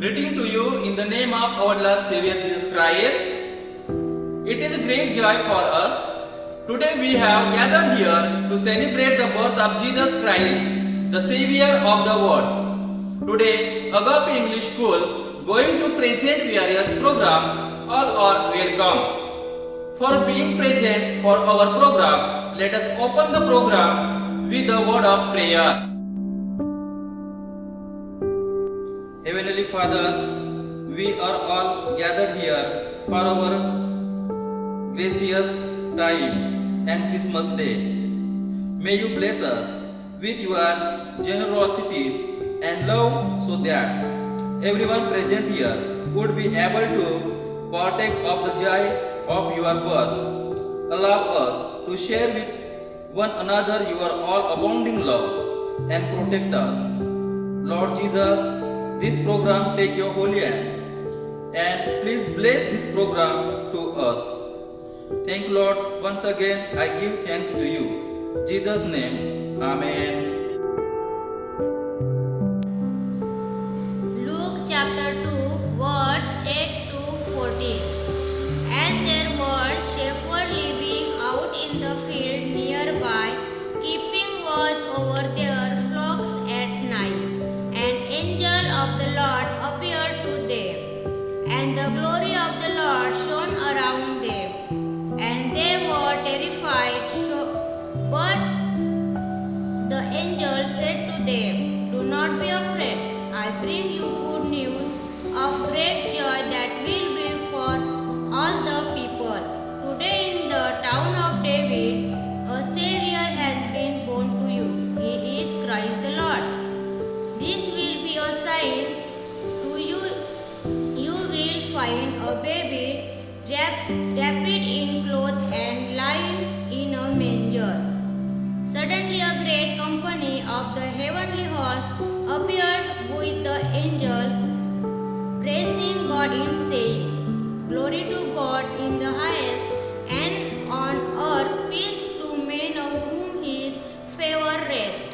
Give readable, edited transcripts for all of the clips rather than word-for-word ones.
Greeting to you in the name of our Lord Savior Jesus Christ. It is a great joy for us. Today we have gathered here to celebrate the birth of Jesus Christ, the Savior of the world. Today, Agape English School going to present various program. All are welcome. For being present for our program, let us open the program with the word of prayer. Heavenly Father, we are all gathered here for our gracious time and Christmas Day. May you bless us with your generosity and love so that everyone present here would be able to partake of the joy of your birth. Allow us to share with one another your all abounding love and protect us. Lord Jesus, this program take your holy hand and please bless this program to us. Thank you, Lord. Once again, I give thanks to you. In Jesus' name, Amen. Luke chapter 2, words 8 to 14. And there were shepherds living out in the field nearby, keeping watch over their flocks at night. An angel of the Lord appeared to them, and the glory of the Lord shone around them, and they were terrified. But the angel said to them, "Do not be afraid. I bring you good news of great joy that will be for all the people. Today in the town of David, a Savior has been born to you. He is Christ the Lord. This will be a sign to you. You will find a baby wrapped in cloth and lying in a manger." Suddenly a great company of the heavenly host appeared with the angel, praising God and saying, "Glory to God in the highest, and on earth peace to men on whom His favor rests."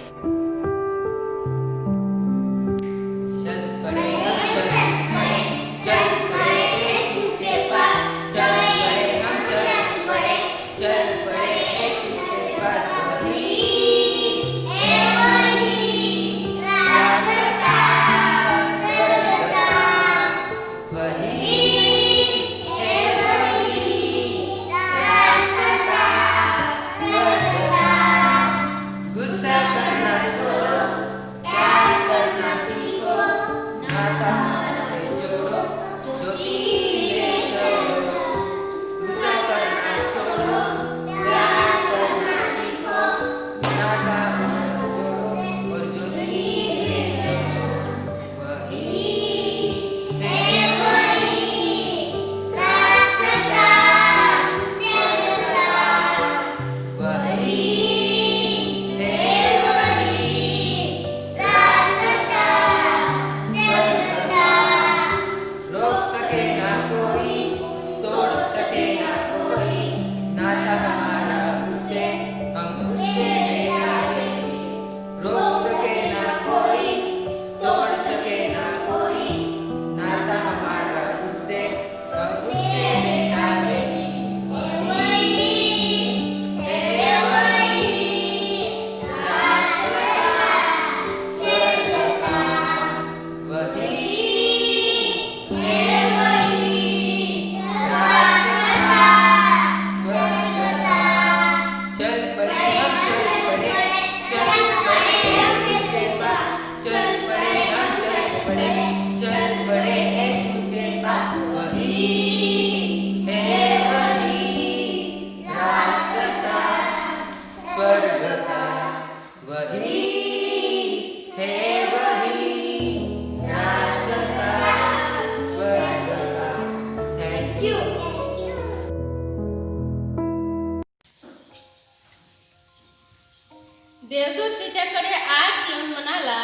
देवदूत तिच्याकडे आत येऊन म्हणाला,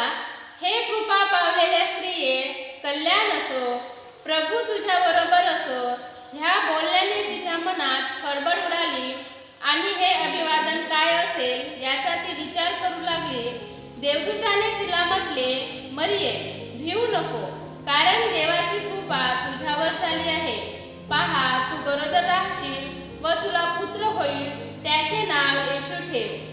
"हे कृपा पावलेल्या स्त्रिये, कल्याण असो, प्रभू तुझ्या बरोबर असो." ह्या बोलण्याने तिच्या मनात खळबळ उडाली आणि हे अभिवादन काय असेल याचा ती विचार करू लागली. देवदूताने तिला म्हटले, "मरिये, भिवू नको. कारण देवाची कृपा तुझ्यावर झाली आहे. पहा, तू गरोदर राहशील व तुला पुत्र होईल, त्याचे नाव येशू ठेव.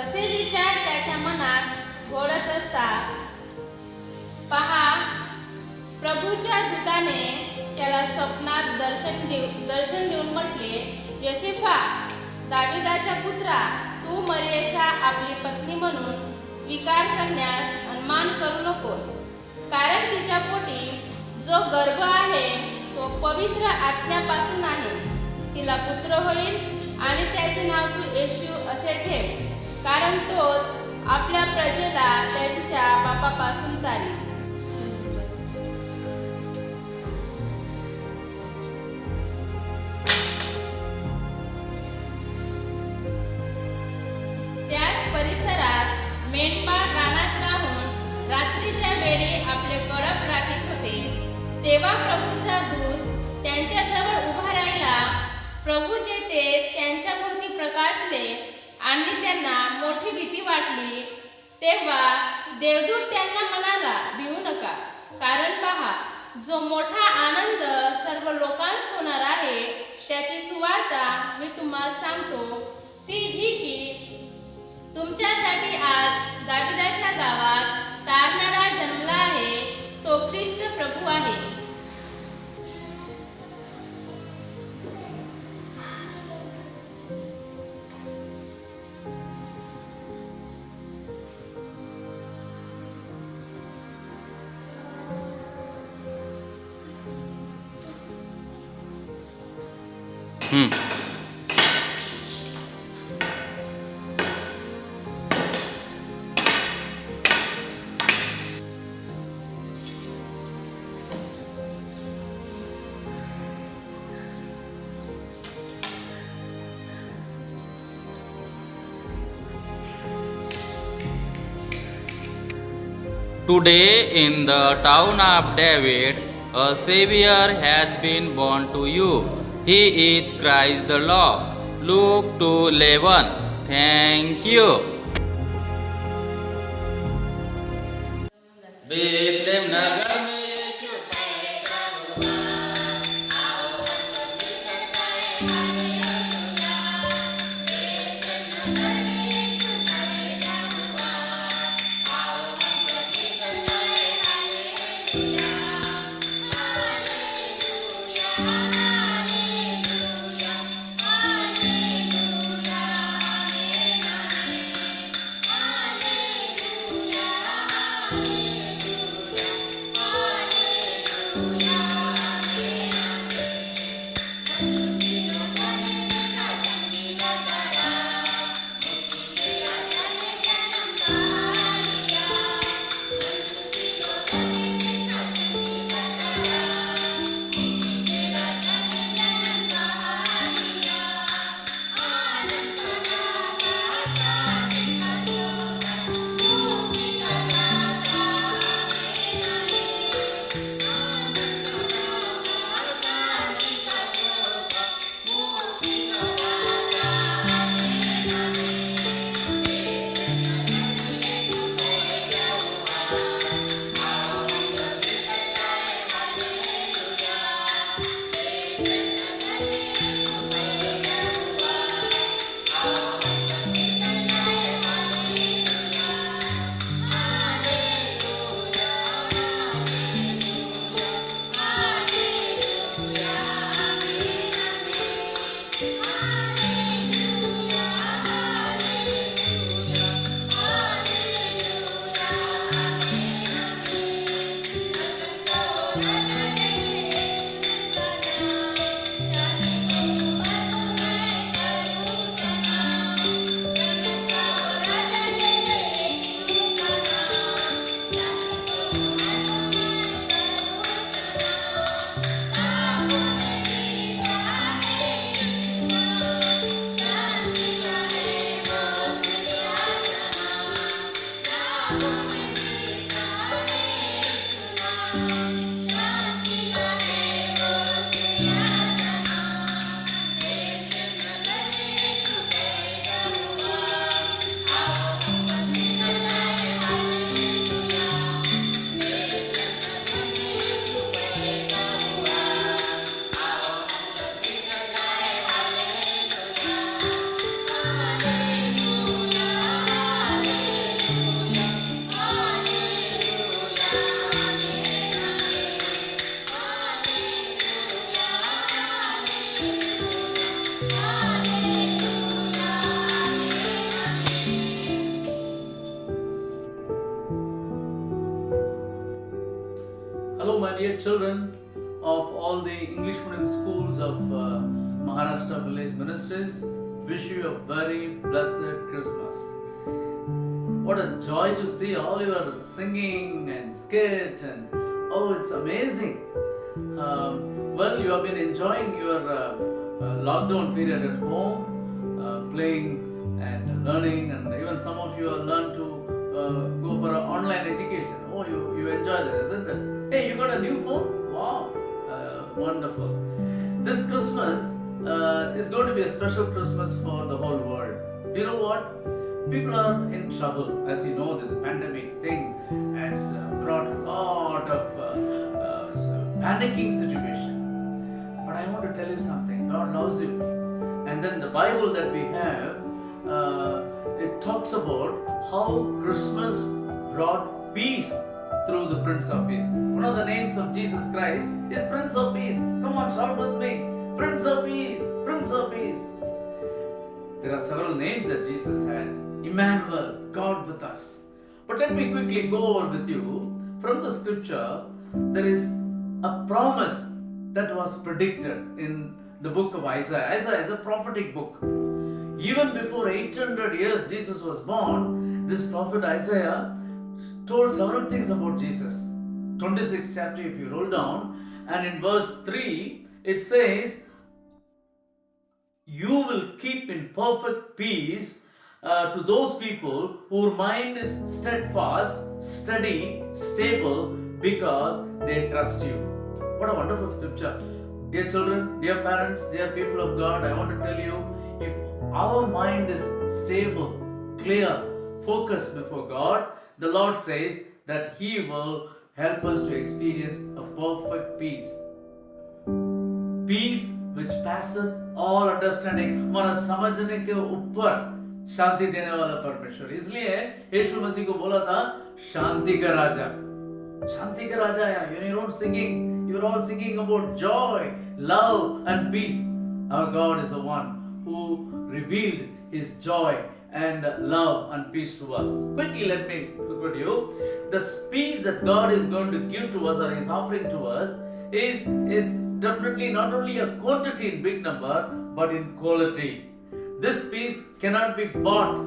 असे विचार त्याच्या मनात घोळत असतात. पहा, प्रभूच्या दूताने त्याला स्वप्नात दर्शन देऊन म्हटले, योसेफा, दाविदाच्या पुत्रा, तू मरियेचा आपली पत्नी म्हणून स्वीकार करण्यास अनमान करू नकोस. कारण तिच्या पोटी जो गर्भ आहे तो पवित्र आत्म्यापासून आहे. तिला पुत्र होईल आणि त्याचे नाव तू येशू असे ठेव, कारण तोच आपल्या प्रजेला त्यांच्या पापापासून तारील. त्याच परिसरात मेंढपाळ रानात राहून रात्रीच्या वेळी आपले कळप राखीत होते. तेव्हा प्रभूचा दूत त्यांच्याजवळ उभा राहिला. प्रभूचे तेज त्यांच्या भोवती प्रकाशले आणि त्यांना मोठी भीती वाटली. तेव्हा देवदूत त्यांना म्हणाला, भिवू नका, कारण पहा, जो मोठा आनंद सर्व लोकांस होणार आहे त्याची सुवार्ता मी तुम्हाला सांगतो, ती ही की तुमच्यासाठी आज दाविदाच्या गावात तारणारा जन्मला आहे. तो ख्रिस्त प्रभू आहे. Today in the town of David, a Savior has been born to you. He is Christ the Lord. Luke 2:11. Thank you. Bethlem नगर में यीशु Hello, my dear children of all the English medium schools of Maharashtra Village Ministries. Wish you a very blessed Christmas. What a joy to see all your singing and skit, and oh, it's amazing. Well, you have been enjoying your lockdown period at home, playing and learning, and even some of you have learned to go for an online education. Oh, you enjoy that, isn't it? Hey, you got a new phone? Wow, wonderful. This Christmas is going to be a special Christmas for the whole world. You know what? People are in trouble. As you know, this pandemic thing has brought a lot of panicking situation. But I want to tell you something. God loves you. And then the Bible that we have, it talks about how Christmas brought peace through the Prince of Peace. One of the names of Jesus Christ is Prince of Peace. Come on, shout with me. Prince of Peace, Prince of Peace. There are several names that Jesus had. Emmanuel, God with us. But let me quickly go over with you. From the scripture, there is a promise that was predicted in the book of Isaiah. Isaiah is a prophetic book. Even before 800 years Jesus was born, this prophet Isaiah told several things about Jesus. 26th chapter, if you roll down, and in verse 3, it says, "You will keep in perfect peace to those people whose mind is steadfast, steady, stable, because they trust you." What a wonderful scripture. Dear children, dear parents, dear people of God, I want to tell you, if our mind is stable, clear, focused before God, the Lord says that He will help us to experience a perfect peace. Peace which passeth all understanding. हमारा समझने के ऊपर शांति देने वाला परमेश्वर. इसलिए यीशु मसीह को बोला था शांति का राजा. शांति का राजा है. You're not singing. You're all singing about joy, love, and peace. Our God is the one who revealed His joy and love and peace to us. Quickly, let me put you. The peace that God is going to give to us, or is offering to us, is definitely not only a quantity in big number, but in quality. This peace cannot be bought.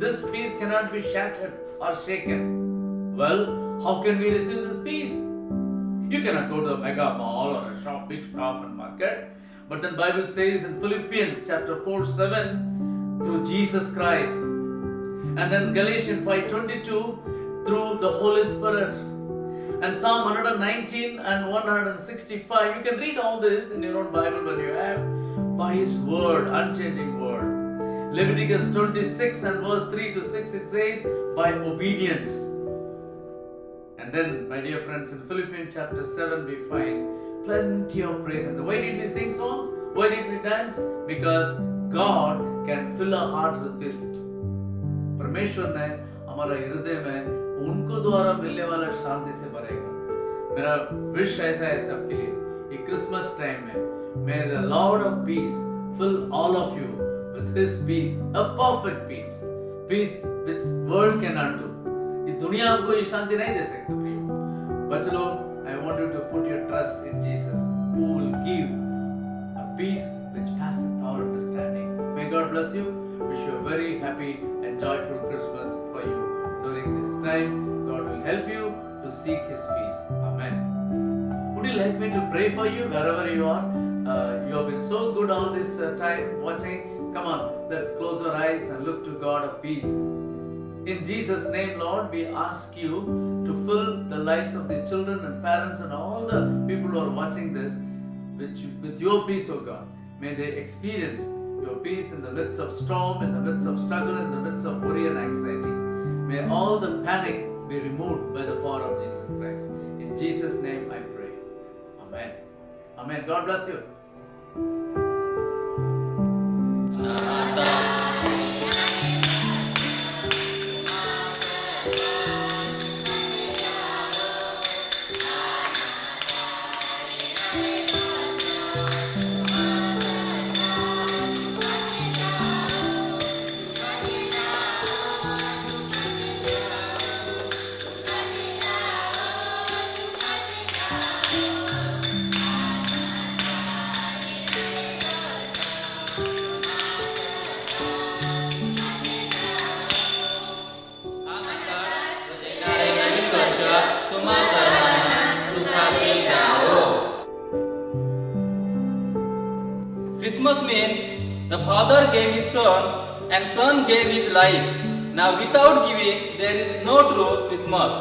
This peace cannot be shattered or shaken. Well, how can we receive this peace? You cannot go to a mega mall or a shop, big shop and market. But the Bible says in Philippians chapter 4:7, through Jesus Christ. And then Galatians 5:22, through the Holy Spirit. And Psalm 119 and 165, you can read all this in your own Bible when you have, by His word, unchanging word. Leviticus 26 and verse 3 to 6, it says, by obedience. And then, my dear friends, in Philippians chapter 7, we find plenty of praise. And why did we sing songs? Why did we dance? Because God can fill our hearts with peace. परमेश्वर ने हमारा हृदय में उनको द्वारा मिलने वाला शांति से भरेगा. मेरा विश ऐसा है सबके लिए, ये क्रिसमस टाइम में, may the Lord of peace fill all of you with His peace, a perfect peace, peace which world cannot do. ये दुनिया आपको ये शांति नहीं दे सकती प्रियो. बच्चों, I want you to put your trust in Jesus, who will give a peace which passeth all understanding. May God bless you. Wish you a very happy and joyful Christmas for you. During this time, God will help you to seek His peace. Amen. Would you like me to pray for you wherever you are? You have been so good all this time watching. Come on, let's close our eyes and look to God of peace. In Jesus' name, Lord, we ask you to fill the lives of the children and parents and all the people who are watching this with your peace, O God. May they experience your peace in the midst of storm, in the midst of struggle, in the midst of worry and anxiety. May all the panic be removed by the power of Jesus Christ. In Jesus' name I pray. Amen. Amen. God bless you. means the Father gave His Son and Son gave His life. Now without giving there is no true Christmas,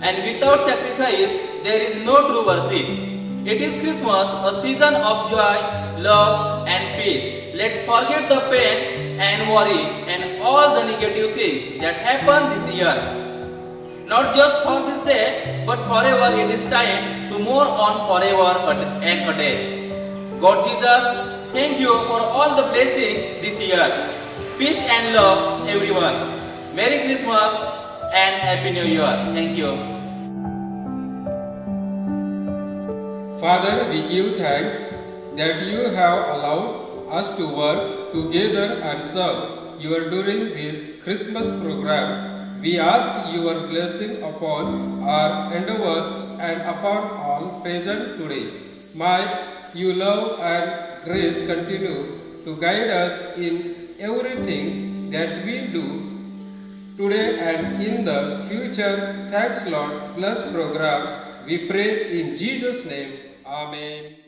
and without sacrifice there is no true worship. It is Christmas, a season of joy, love and peace. Let's forget the pain and worry and all the negative things that happened this year. Not just for this day, but forever it is time to move on forever and a day. God Jesus, thank you for all the blessings this year. Peace and love everyone. Merry Christmas and Happy New Year. Thank you. Father, we give thanks that you have allowed us to work together and serve you during this Christmas program. We ask your blessing upon our endeavors and upon all present today. May your love and grace continue to guide us in everything that we do today and in the future. Thanks Lord. Bless program. We pray in Jesus' name. Amen.